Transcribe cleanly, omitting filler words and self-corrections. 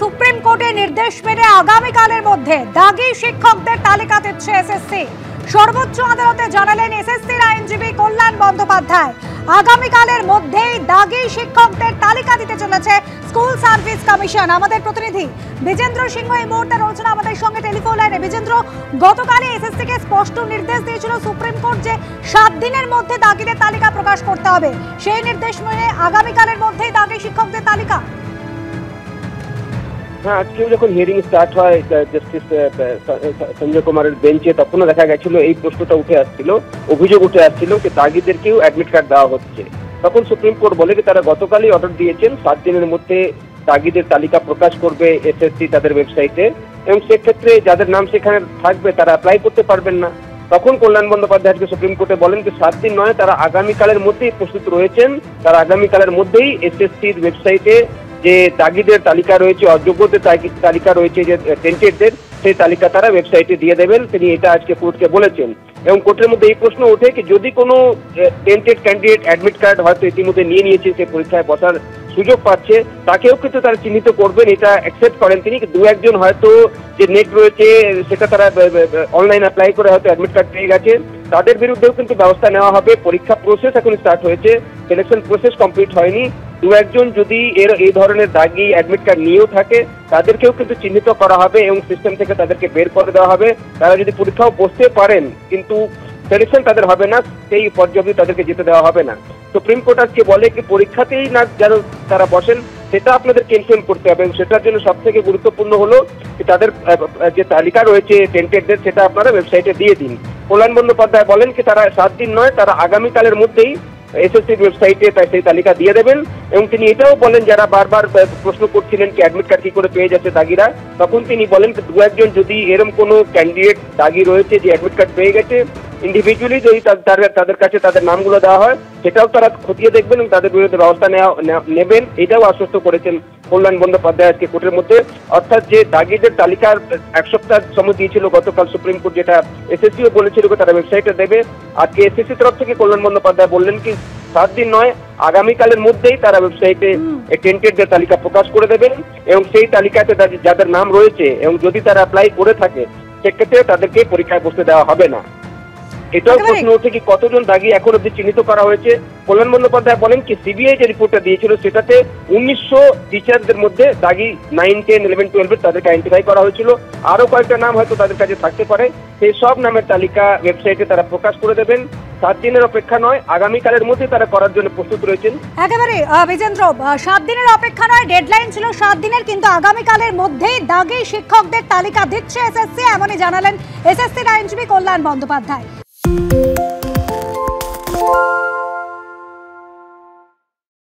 Supreme কোর্টের নির্দেশ মেনে আগামীকালের মধ্যে দাগি শিক্ষকদের তালিকা দিচ্ছে এসএসসি। সর্বোচ্চ আদালতে জানালেন এসএসসির আইনজীবী কল্যাণ বন্দ্যোপাধ্যায়। আগামীকালের মধ্যেই দাগি শিক্ষকদের তালিকা দিতে চলেছে স্কুল সার্ভিস কমিশন। আমাদের প্রতিনিধি বিজেন্দ্র সিংহ এই মুহূর্তে রয়েছেন আমাদের সঙ্গে টেলিফোন লাইনে। বিজেন্দ্র, গতকালই এসএসসি কে স্পষ্ট নির্দেশ দিয়েছিল সুপ্রিম কোর্ট যে 7 দিনের মধ্যে দাগিদের তালিকা প্রকাশ করতে হবে। সেই নির্দেশ মেনে আগামীকালের মধ্যেই দাগি শিক্ষকদের তালিকা। হ্যাঁ, আজকেও যখন হিয়ারিং স্টার্ট হয় জাস্টিস সঞ্জয় কুমারের বেঞ্চে, তখনও দেখা গেছিল এই প্রশ্নটা উঠে আসছিল, অভিযোগ উঠে আসছিল যে দাগিদেরকেও অ্যাডমিট কার্ড দেওয়া হচ্ছে। তখন সুপ্রিম কোর্ট বলে যে তারা গতকালই অর্ডার দিয়েছেন 7 দিনের মধ্যে দাগিদের তালিকা প্রকাশ করবে এসএসসি তাদের ওয়েবসাইটে, এবং সেক্ষেত্রে যাদের নাম সেখানে থাকবে তারা অ্যাপ্লাই করতে পারবেন না। তখন কল্যাণ বন্দ্যোপাধ্যায় আজকে সুপ্রিম কোর্টে বলেন যে 7 দিন নয়, তারা আগামীকালের মধ্যেই প্রস্তুত রয়েছেন। তারা আগামীকালের মধ্যেই এসএসসির ওয়েবসাইটে যে দাগিদের তালিকা রয়েছে, অযোগ্যদের তালিকা রয়েছে, যে টেন্টেডদের, সেই তালিকা তারা ওয়েবসাইটে দিয়ে দেবেন। তিনি এটা আজকে কোর্টকে বলেছেন। এবং কোর্টের মধ্যে এই প্রশ্ন ওঠে কি যদি কোনো টেন্টেড ক্যান্ডিডেট অ্যাডমিট কার্ড হয়তো ইতিমধ্যে নিয়ে নিয়েছে, সে পরীক্ষায় বসার সুযোগ পাচ্ছে, তাকেও কিন্তু তারা চিহ্নিত করবেন, এটা অ্যাকসেপ্ট করেন তিনি। 2-1 হয়তো যে নেট রয়েছে সেটা তারা অনলাইন অ্যাপ্লাই করে হয়তো অ্যাডমিট কার্ড পেয়ে গেছে, তাদের বিরুদ্ধেও কিন্তু ব্যবস্থা নেওয়া হবে। পরীক্ষা প্রসেস এখন স্টার্ট হয়েছে, সিলেকশন প্রসেস কমপ্লিট হয়নি। 2-1 যদি এই ধরনের দাগি অ্যাডমিট কার্ড নিয়েও থাকে, তাদেরকেও কিন্তু চিহ্নিত করা হবে এবং সিস্টেম থেকে তাদেরকে বের করে দেওয়া হবে। তারা যদি পরীক্ষাও বসতে পারেন কিন্তু সিলেকশন তাদের হবে না, সেই পর্যায়ে তাদেরকে যেতে দেওয়া হবে না। সুপ্রিম কোর্ট আজকে বলে কি পরীক্ষাতেই না যেন তারা বসেন, সেটা আপনাদেরকে ইনফর্ম করতে হবে। এবং সেটার জন্য সব থেকে গুরুত্বপূর্ণ হলো তাদের যে তালিকা রয়েছে টেন্টেডদের, সেটা আপনারা ওয়েবসাইটে দিয়ে দিন। কল্যাণ বন্দ্যোপাধ্যায় বলেন কি তারা 7 দিন নয়, তারা আগামীকালের মধ্যেই এসএসসির ওয়েবসাইটে সেই তালিকা দিয়ে দেবেন। এবং তিনি এটাও বলেন, যারা বারবার প্রশ্ন করছিলেন কি অ্যাডমিট কার্ড কি করে পেয়ে যাচ্ছে দাগিরা, তখন তিনি বলেন 2-1 যদি এরকম কোনো ক্যান্ডিডেট দাগি রয়েছে যে অ্যাডমিট কার্ড পেয়ে গেছে, ইন্ডিভিজুয়ালি যদি তাদের কাছে তাদের নামগুলো দেওয়া হয়, সেটাও তারা খতিয়ে দেখবেন এবং তাদের বিরুদ্ধে ব্যবস্থা নেবেন। এটাও আশ্বস্ত করেছেন কল্যাণ বন্দ্যোপাধ্যায় আজকে কোর্টের মধ্যে। অর্থাৎ যে দাগিদের তালিকার 1 সপ্তাহ সময় দিয়েছিল গতকাল সুপ্রিম কোর্ট, যেটা এসএসসিও বলেছিল তারা ওয়েবসাইটে দেবে, আজকে এসএসসি তরফ থেকে কল্যাণ বন্দ্যোপাধ্যায় বললেন কি 7 দিন নয়, আগামীকালের মধ্যেই তারা ওয়েবসাইটে টেন্টেডদের তালিকা প্রকাশ করে দেবেন। এবং সেই তালিকাতে যাদের নাম রয়েছে এবং যদি তারা অ্যাপ্লাই করে থাকে, সেক্ষেত্রে তাদেরকে পরীক্ষায় বসতে দেওয়া হবে না। এটাও প্রশ্ন ওঠে কি কতজন দাগি এখন অব্দি চিহ্নিত করা হয়েছে। কল্যাণ বন্দ্যোপাধ্যায় বলেন কি সিবিআই যে রিপোর্টটা দিয়েছিল সেটাতে 1900 টিচারদের মধ্যে দাগি 9, 10, 11, 12 তাদেরকে আইডেন্টিফাই করা হয়েছিল। আরো কয়েকটা নাম হয়তো তাদের কাছে থাকতে পারে, সেই সব নামের তালিকা ওয়েবসাইটে তারা প্রকাশ করে দেবেন। 7 দিনের অপেক্ষা নয়, আগামীকালের মধ্যে তারা করার জন্য প্রস্তুত রয়েছেন। একেবারে বিজেন্দ্র, 7 দিনের অপেক্ষা নয়, ডেডলাইন ছিল 7 দিনের, কিন্তু আগামীকালের মধ্যেই দাগি শিক্ষকদের তালিকা দিচ্ছে এসএসসি, এমনই জানালেন এসএসসির আইনজীবী কল্যাণ বন্দ্যোপাধ্যায়।